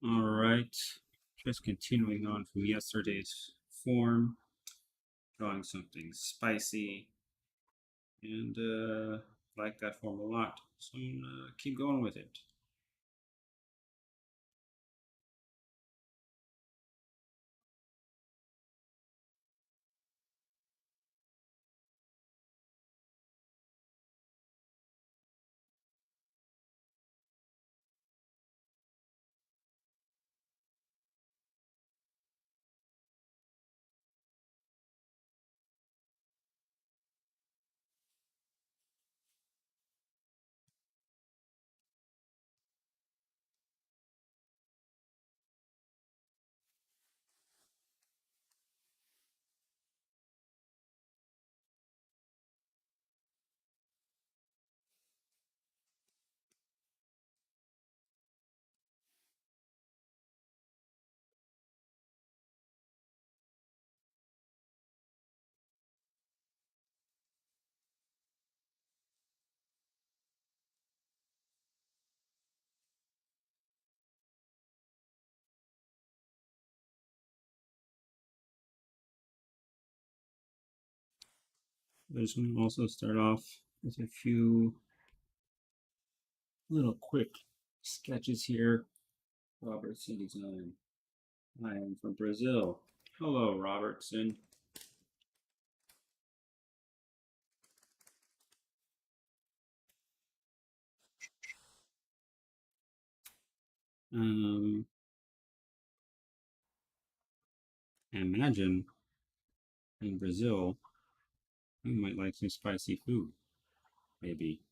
All right, just continuing on from yesterday's form, drawing something spicy, and like that form a lot. So I'm gonna keep going with it. I'm just gonna also start off with a few little quick sketches here. Robertson design. I am from Brazil. Hello, Robertson. Um, Imagine in Brazil, you might like some spicy food, maybe.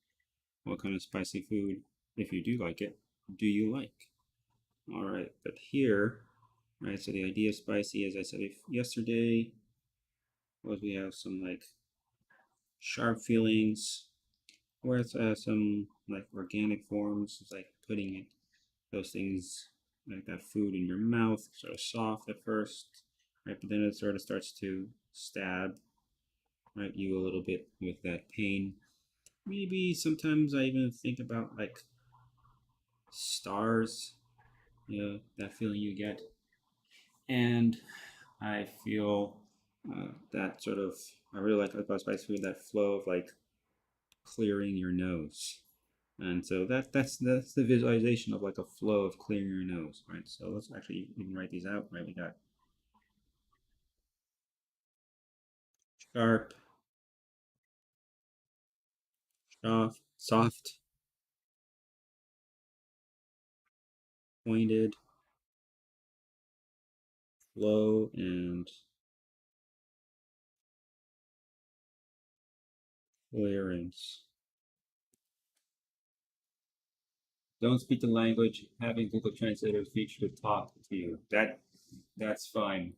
What kind of spicy food, if you do like it, do you like? All right, but here, right, so the idea of spicy, as I said yesterday, was we have some like sharp feelings, or it's some like organic forms, it's like putting it, those things, like that food in your mouth, sort of soft at first, right, but then it sort of starts to stab, right, you a little bit with that pain. Maybe sometimes I even think about like stars, that feeling you get. And I feel that sort of, I really like about spicy food, that flow of like clearing your nose. And so that's the visualization of like a flow of clearing your nose, right? So let's actually even write these out, right? We got sharp, soft, pointed, flow, and clearance. Don't speak the language. Having Google Translator feature to talk to you. That's fine.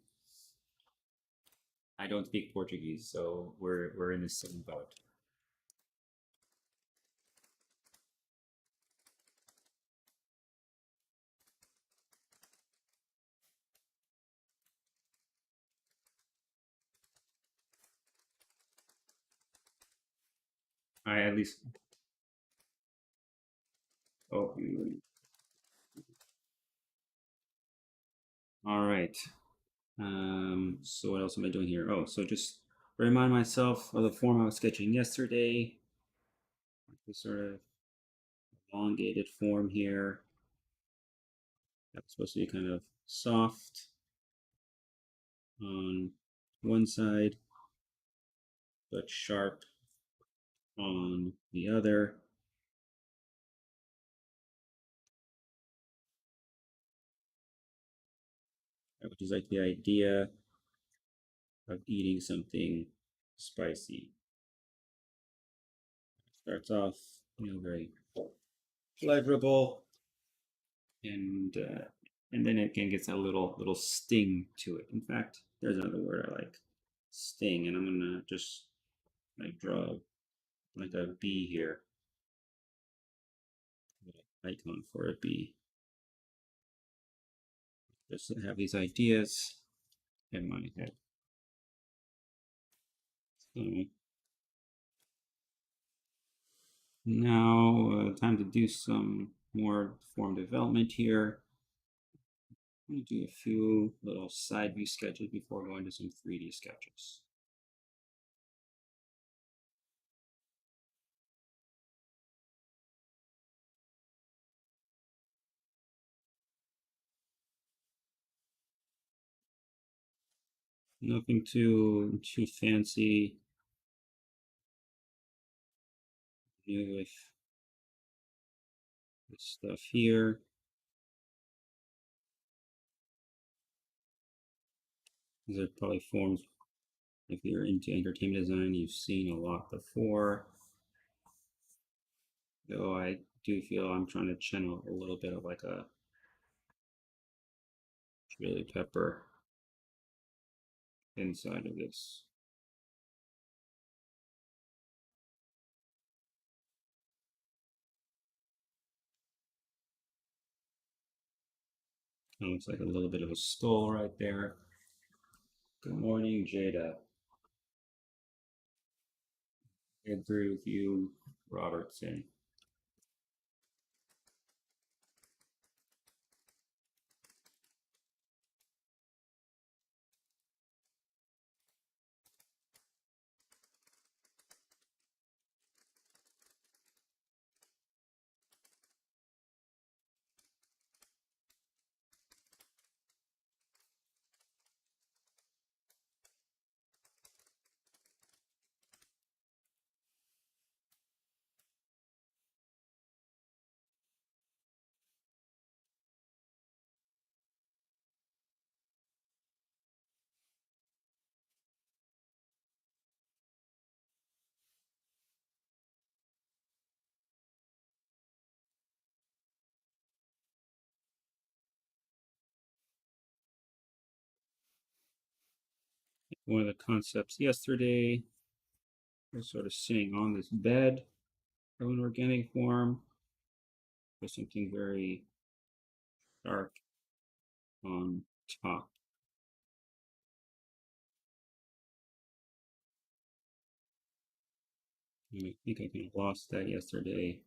I don't speak Portuguese, so we're in the same boat. I at least oh, all right. So what else am I doing here? Oh, so just remind myself of the form I was sketching yesterday. This sort of elongated form here. That's supposed to be kind of soft on one side, but sharp on the other, which is like the idea of eating something spicy. Starts off, very pleasurable, and uh, and then it again gets a little sting to it. In fact, there's another word I like, sting, and I'm gonna just like draw like a bee here, icon for a bee. Just to have these ideas in my head. So now time to do some more form development here. I'm going to do a few little side view sketches before going to some 3D sketches. Nothing too fancy. New with this stuff here. These are probably forms, if you're into entertainment design, you've seen a lot before. Though I do feel I'm trying to channel a little bit of like a chili pepper inside of this. Kind of looks like a little bit of a skull right there. Good morning, Jada. Andrew Hugh Robertson. One of the concepts yesterday was sort of sitting on this bed of an organic form with something very dark on top. And I think I kind of lost that yesterday.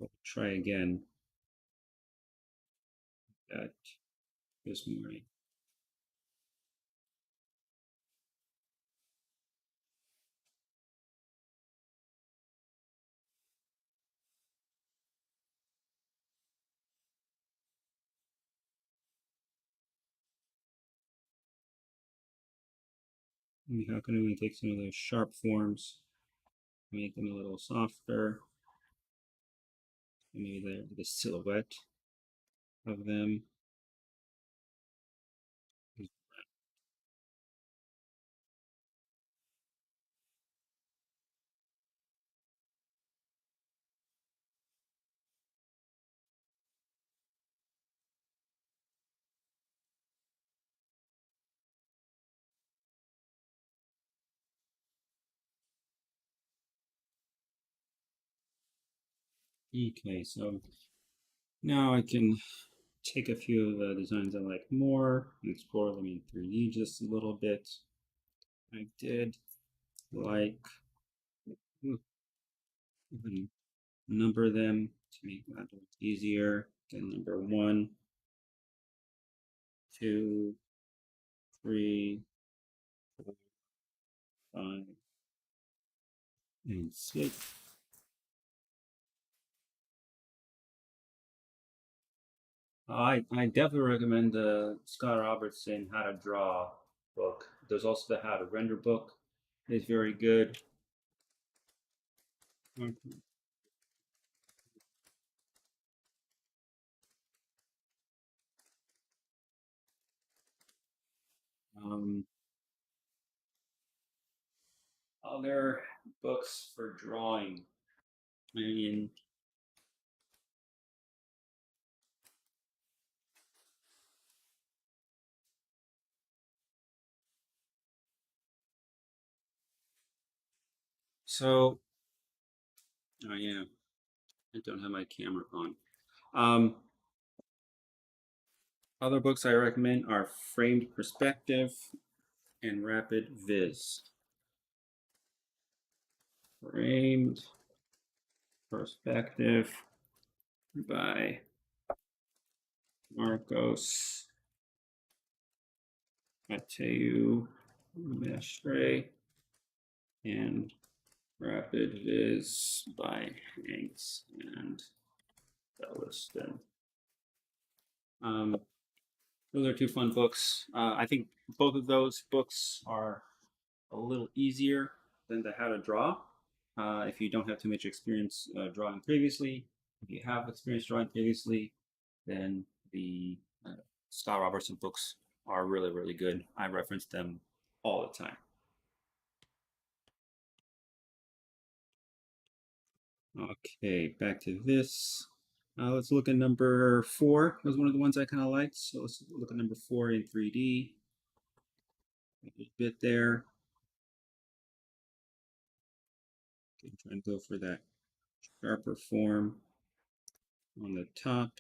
I'll try again that this morning. How can we take some of those sharp forms, make them a little softer, and maybe the silhouette of them. Okay, so now I can take a few of the designs I like more and explore them in 3D just a little bit. I did like even number them to make that look easier. Then number 1, 2, 3, 4, 5, and 6. I definitely recommend the Scott Robertson How to Draw book. There's also the How to Render book. It's very good. Um, Other books for drawing. I mean, so, oh yeah, I don't have my camera on. Um, Other books I recommend are Framed Perspective and Rapid Viz. Framed Perspective by Marcos Mateu Mestre and Rapid Viz by Hanks and Belliston. Those are two fun books. I think both of those books are a little easier than the How to Draw. If you don't have too much experience drawing previously, if you have experience drawing previously, then the Scott Robertson books are really, really good. I reference them all the time. Okay, back to this. Let's look at number 4. That was one of the ones I kind of liked. So let's look at number 4 in 3D. A bit there. Okay, try and go for that sharper form on the top.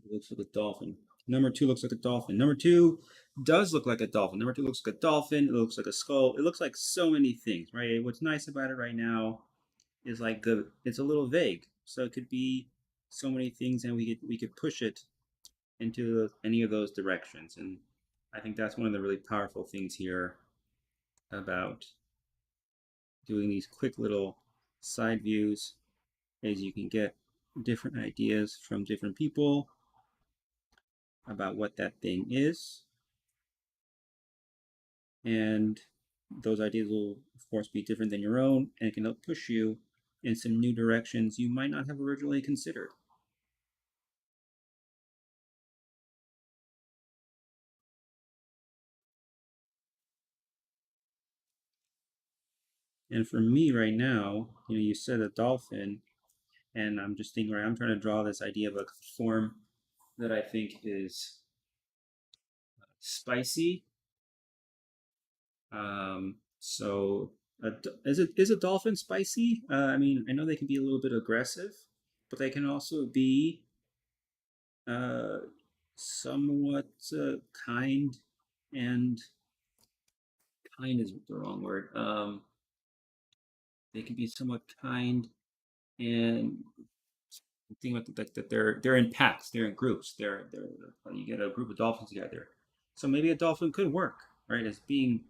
It looks like a dolphin. Number 2 looks like a dolphin. Number 2 does look like a dolphin. Number 2 looks like a dolphin. It looks like a skull. It looks like so many things, right? What's nice about it right now is like it's a little vague. So it could be so many things, and we could push it into any of those directions. And I think that's one of the really powerful things here about doing these quick little side views is you can get different ideas from different people about what that thing is. And those ideas will, of course, be different than your own, and it can help push you in some new directions you might not have originally considered. And for me right now, you said a dolphin, and I'm just thinking, right, I'm trying to draw this idea of a form that I think is spicy. So is a dolphin spicy? I mean, I know they can be a little bit aggressive, but they can also be uh, somewhat kind, and kind is the wrong word. They can be somewhat kind and think about that they're in packs, they're in groups, they're you get a group of dolphins together. So maybe a dolphin could work, right? As being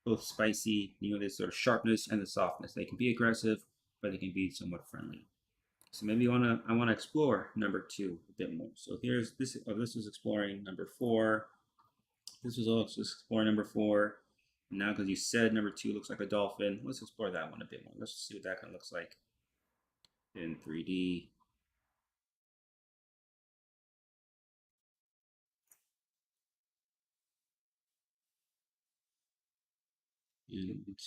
both spicy, this sort of sharpness and the softness. They can be aggressive, but they can be somewhat friendly. So maybe I want to explore number 2 a bit more. So here's this. Oh, this was exploring number 4. This was also exploring number 4. And now, because you said number 2 looks like a dolphin, let's explore that one a bit more. Let's see what that kind of looks like in 3D. And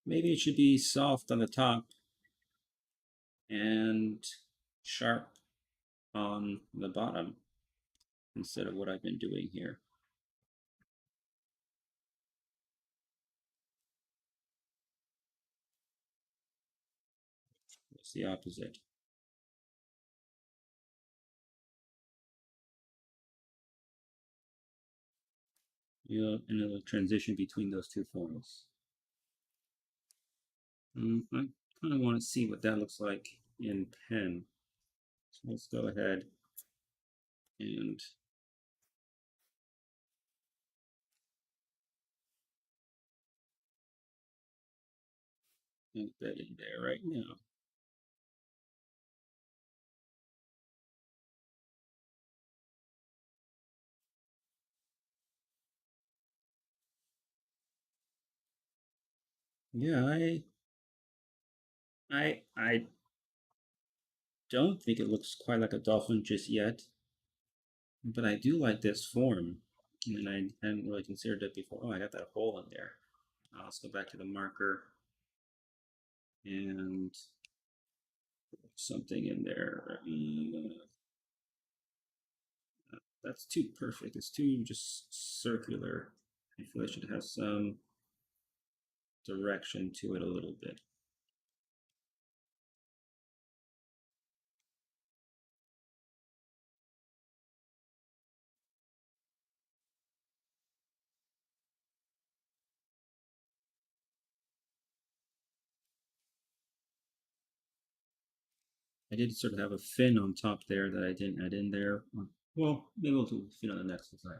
maybe it should be soft on the top and sharp on the bottom instead of what I've been doing here. It's the opposite. And it'll transition between those two forms. I kind of want to see what that looks like in pen. So let's go ahead and ink that in there right now. Yeah, I don't think it looks quite like a dolphin just yet, but I do like this form, and I hadn't really considered it before. Oh, I got that hole in there. Let's go back to the marker and something in there. That's too perfect. It's too just circular. I feel I should have some direction to it a little bit. I did sort of have a fin on top there that I didn't add in there. Well, maybe we'll do a fin on the next design.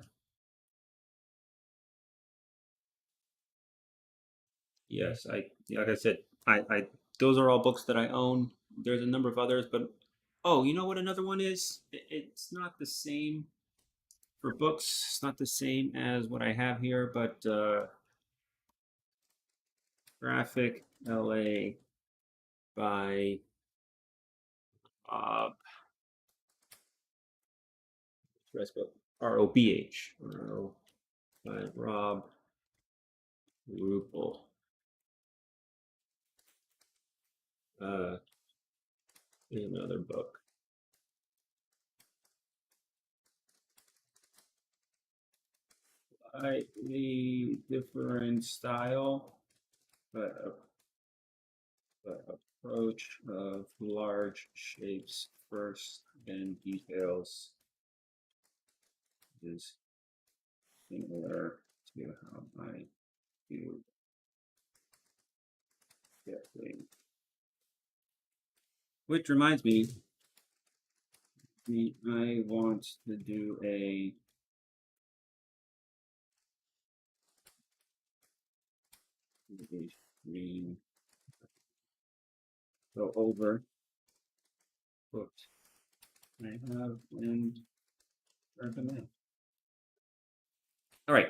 Yes, like I said, I those are all books that I own. There's a number of others, but oh, you know what another one is? It's not the same for books. It's not the same as what I have here, but Graphic LA by uh, ROBH by Rob Rupel. Uh, Another book. Slightly different style, but approach of large shapes first, then details is similar to how I do sketching. Which reminds me, I want to do a screen go over books I have and recommend. All right,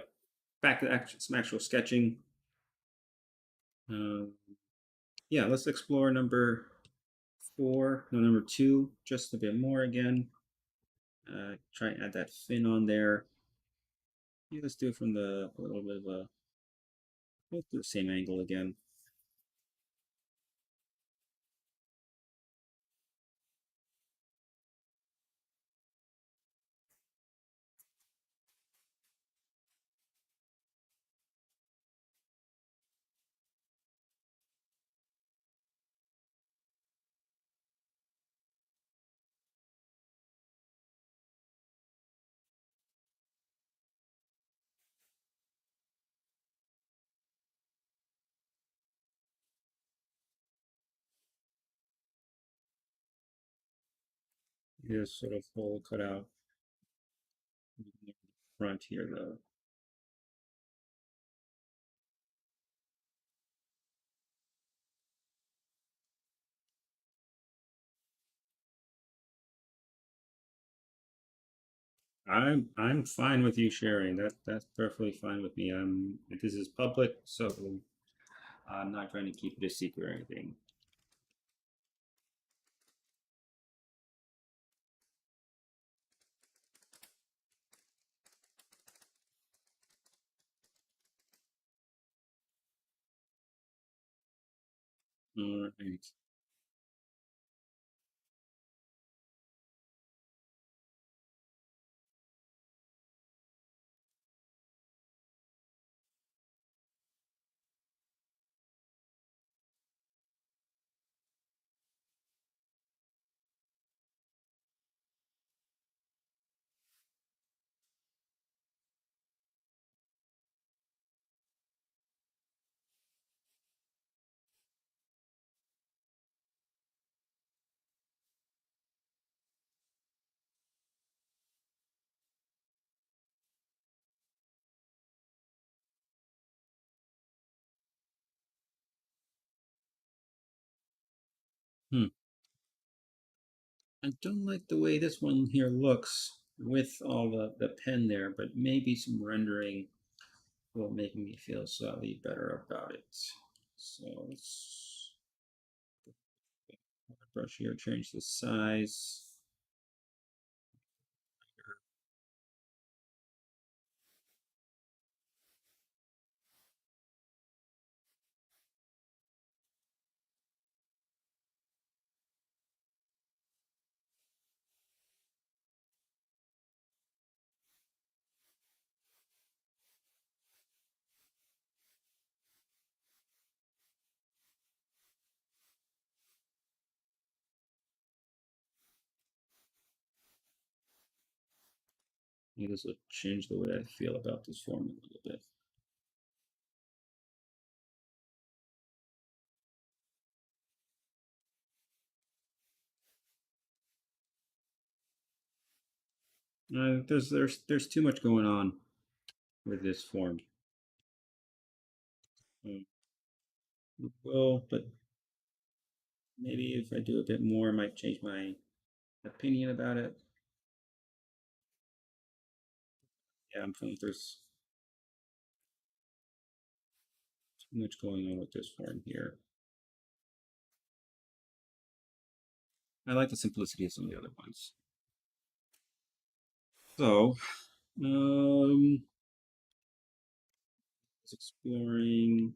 back to some actual sketching. Um, yeah, let's explore number 4, no, number 2, just a bit more again. Try and add that fin on there. Yeah, let's do it from a little bit of a, let's do the same angle again. Here's sort of hole cut out in the front here though. I'm fine with you sharing. That's perfectly fine with me. This is public, so I'm not trying to keep it a secret or anything. All right. Hmm. I don't like the way this one here looks with all the pen there, but maybe some rendering will make me feel slightly better about it. So let's brush here, change the size. Maybe this will change the way I feel about this form a little bit. There's too much going on with this form. Uh, well, but maybe if I do a bit more, I might change my opinion about it. Yeah, I'm feeling there's too much going on with this form here. I like the simplicity of some of the other ones. So, um, exploring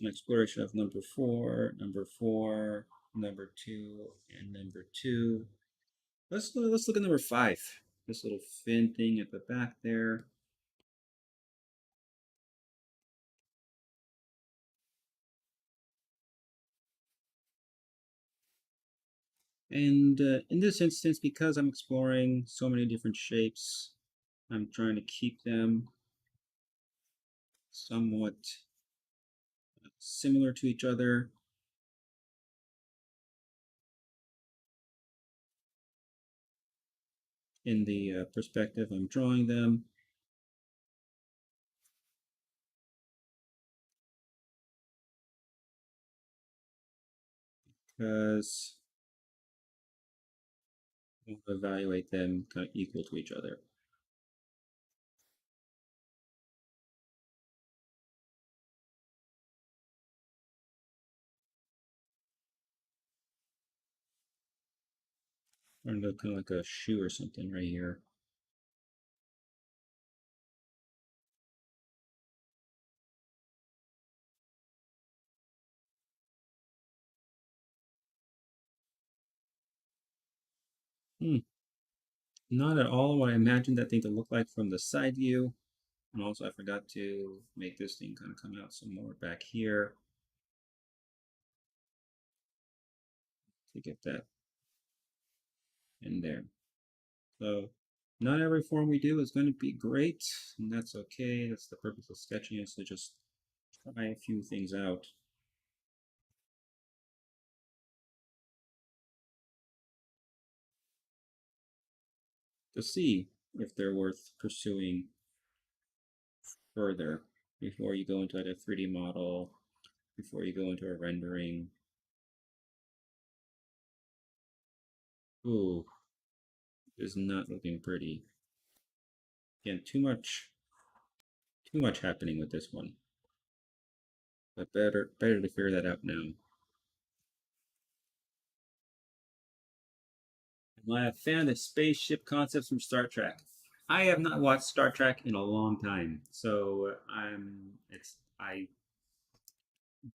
an exploration of number four, number two, and number two. Let's look at number five. This little fin thing at the back there. And in this instance, because I'm exploring so many different shapes, I'm trying to keep them somewhat similar to each other. In the perspective I'm drawing them. Because we'll evaluate them kind of equal to each other. Or kind of like a shoe or something right here. Hmm. Not at all what I imagined that thing to look like from the side view. And also I forgot to make this thing kind of come out some more back here to get that in there. So not every form we do is going to be great, and that's okay. That's the purpose of sketching, is to just try a few things out. To see if they're worth pursuing further before you go into like a 3D model, before you go into a rendering. Ooh, is not looking pretty. Again, too much happening with this one. But better to figure that out now. Am I a fan of spaceship concepts from Star Trek? I have not watched Star Trek in a long time, so I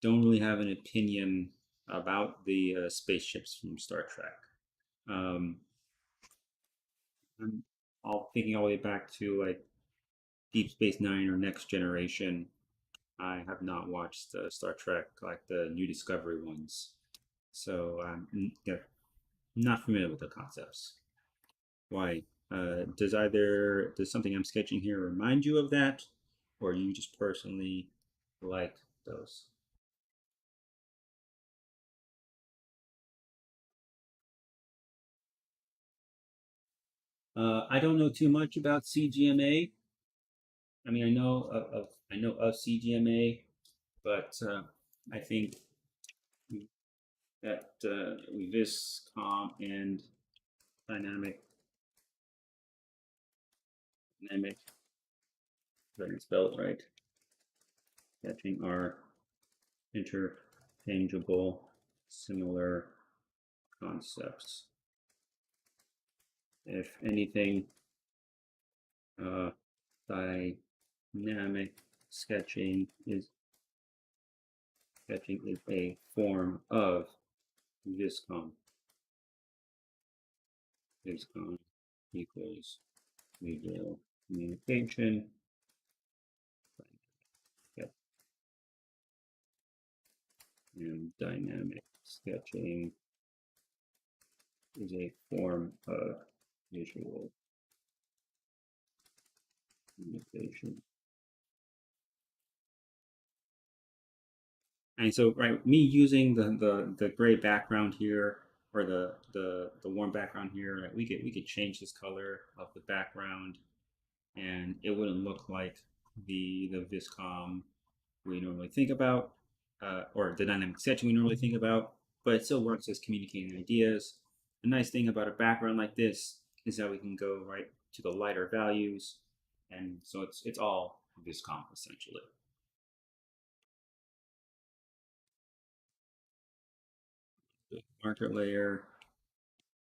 don't really have an opinion about the spaceships from Star Trek. Um, I'm all thinking all the way back to like Deep Space Nine or Next Generation. I have not watched Star Trek like the New Discovery ones, so yeah, not familiar with the concepts. Why? Does something I'm sketching here remind you of that, or you just personally like those? I don't know too much about CGMA. I mean, I know of CGMA, but I think that Viscom and dynamic dynamic, if I can spell it right, sketching are interchangeable, similar concepts. If anything, uh, dynamic sketching is a form of Viscom. Viscom equals visual communication. And dynamic sketching is a form of visual communication. And so, right, me using the gray background here, or the warm background here, right, we could change this color of the background, and it wouldn't look like the viscom we normally think about, or the dynamic sketching we normally think about, but it still works as communicating ideas. The nice thing about a background like this is that we can go right to the lighter values, and so it's all viscom essentially. The marker layer,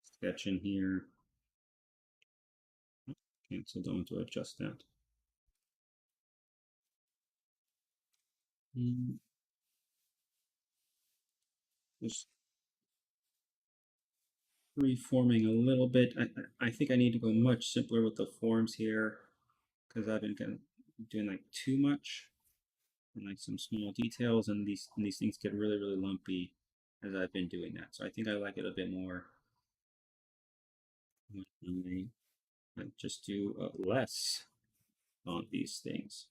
sketch in here. Okay, so don't want to adjust that. Mm, Just reforming a little bit. I think I need to go much simpler with the forms here because I've been kind of doing like too much and like some small details, and these things get really lumpy as I've been doing that. So I think I like it a bit more when I just do less on these things.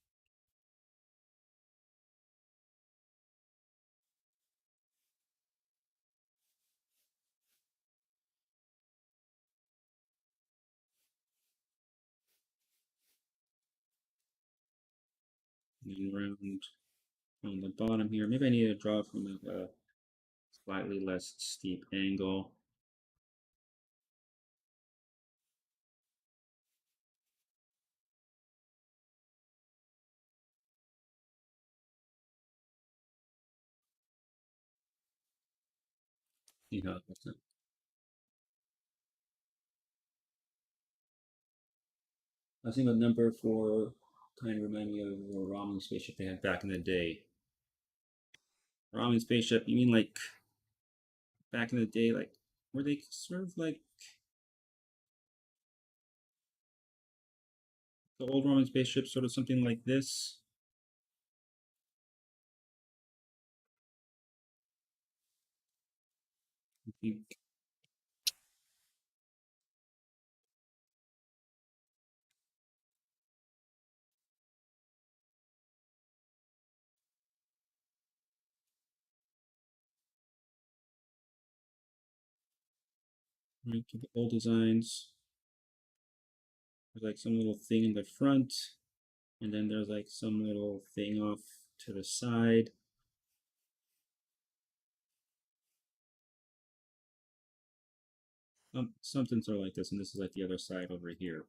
And around on the bottom here, maybe I need to draw from a slightly less steep angle. See how that's I think a number for kind of remind me of a ramen spaceship they had back in the day. Ramen spaceship, you mean like back in the day, like were they sort of like the old ramen spaceship, sort of something like this? I think right to the old designs. There's like some little thing in the front, and then there's like some little thing off to the side. Something sort of like this, and this is like the other side over here.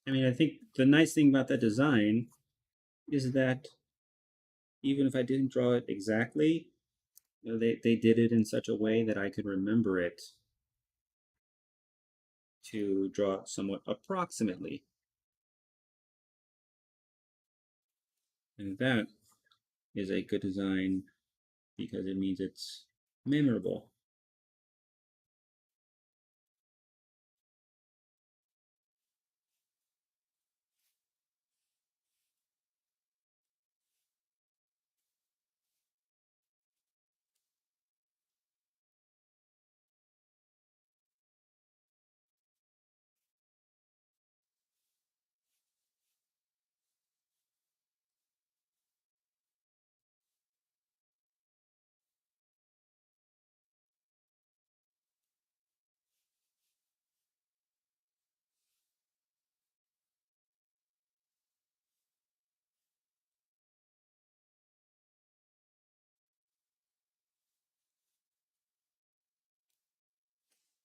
I mean, I think the nice thing about that design is that even if I didn't draw it exactly, you know, they did it in such a way that I could remember it to draw it somewhat approximately. And that is a good design because it means it's memorable.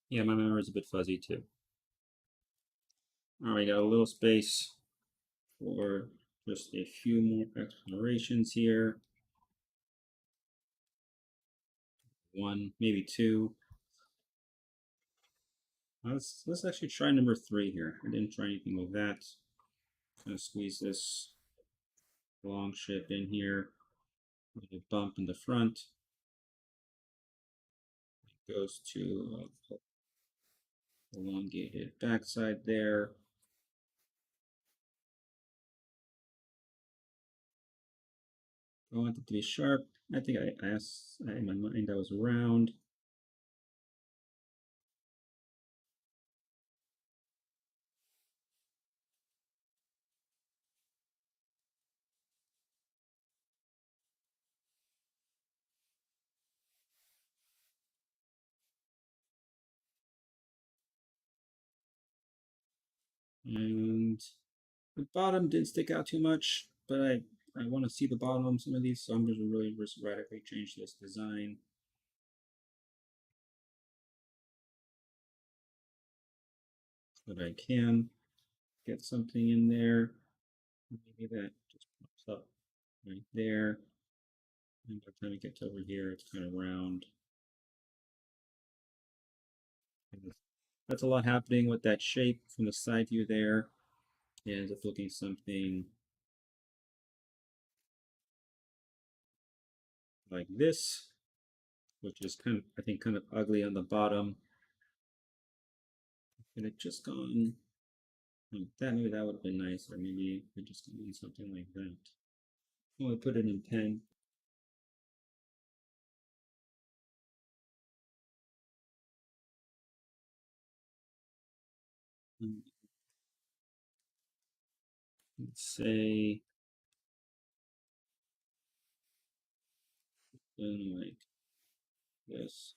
Yeah, my memory is a bit fuzzy too. All right, got a little space for just a few more explorations here. One, maybe two. Let's actually try number three here. I didn't try anything with that. Gonna squeeze this long ship in here. Little bump in the front. Goes to elongated backside there. I want it to be sharp. I think I asked in my mind I was round. And the bottom didn't stick out too much, but I want to see the bottom of some of these, so I'm going to really just radically change this design. So that I can get something in there. Maybe that just pops up right there. And by the time it gets over here, it's kind of round. That's a lot happening with that shape from the side view there. It ends up looking something like this, which is kind of, I think, kind of ugly on the bottom. And it just gone like that. Maybe that would have been nice, or maybe it just gone something like that. Oh, I put it in pen. Let's say like this,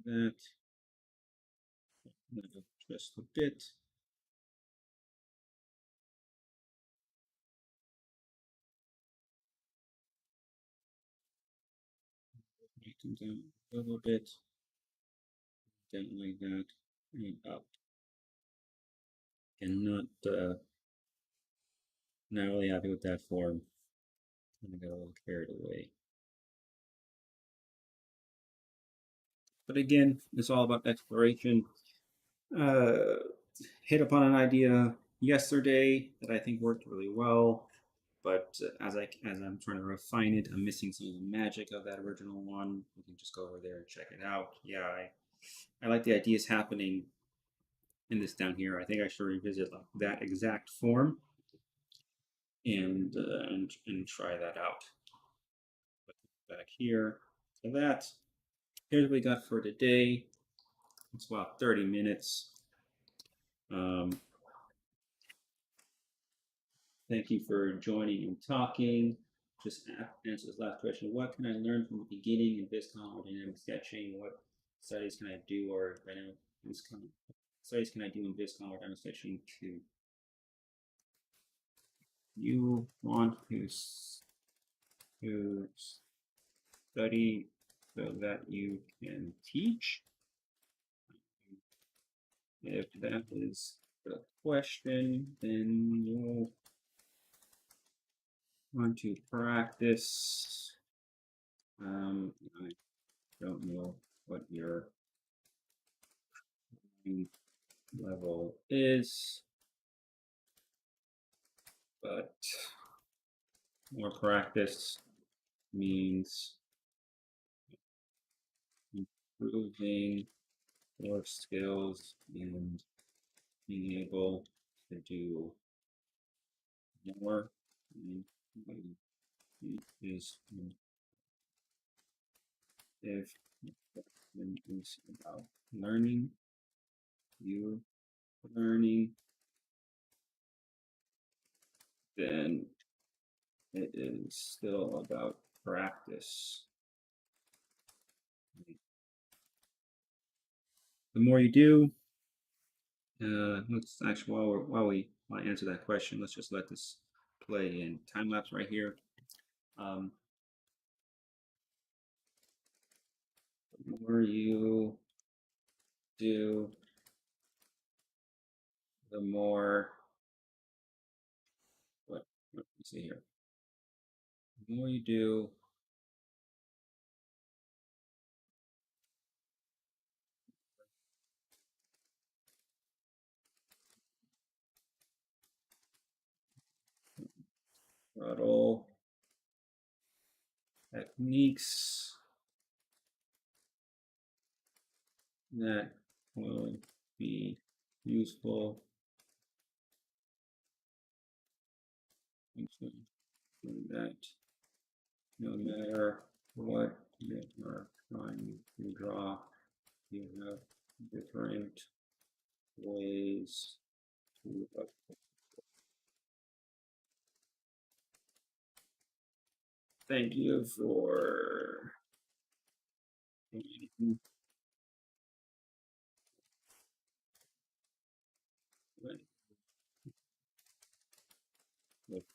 that, just a bit. Make them down a little bit, down like that, and up. And not really happy with that form. I got a little carried away. But again, it's all about exploration. Uh, Hit upon an idea yesterday that I think worked really well, but as I'm trying to refine it, I'm missing some of the magic of that original one. You can just go over there and check it out. Yeah, I like the ideas happening in this down here. I think I should revisit like that exact form and try that out. Back here. So that here's what we got for today. It's about 30 minutes. Um, Thank you for joining and talking. Just answer this last question. What can I learn from the beginning in VisCom or dynamic sketching? What studies can I do or dynamic VisCom studies can I do in VisCom or dynamic sketching to you want to study so that you can teach? If that is the question, then you'll want to practice. I don't know what your level is, but more practice means improving your skills and being able to do more. Is if it is about learning, you learning, then it is still about practice. The more you do, let's actually while I answer that question, let's just let this play in time lapse right here. Um, the more you do, the more what do you see here? The more you do, subtle techniques that will be useful that no matter what you are trying to draw, you have different ways to thank you for But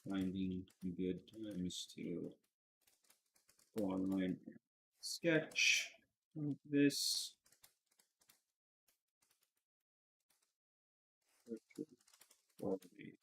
finding good times to go online and sketch like this. Quality.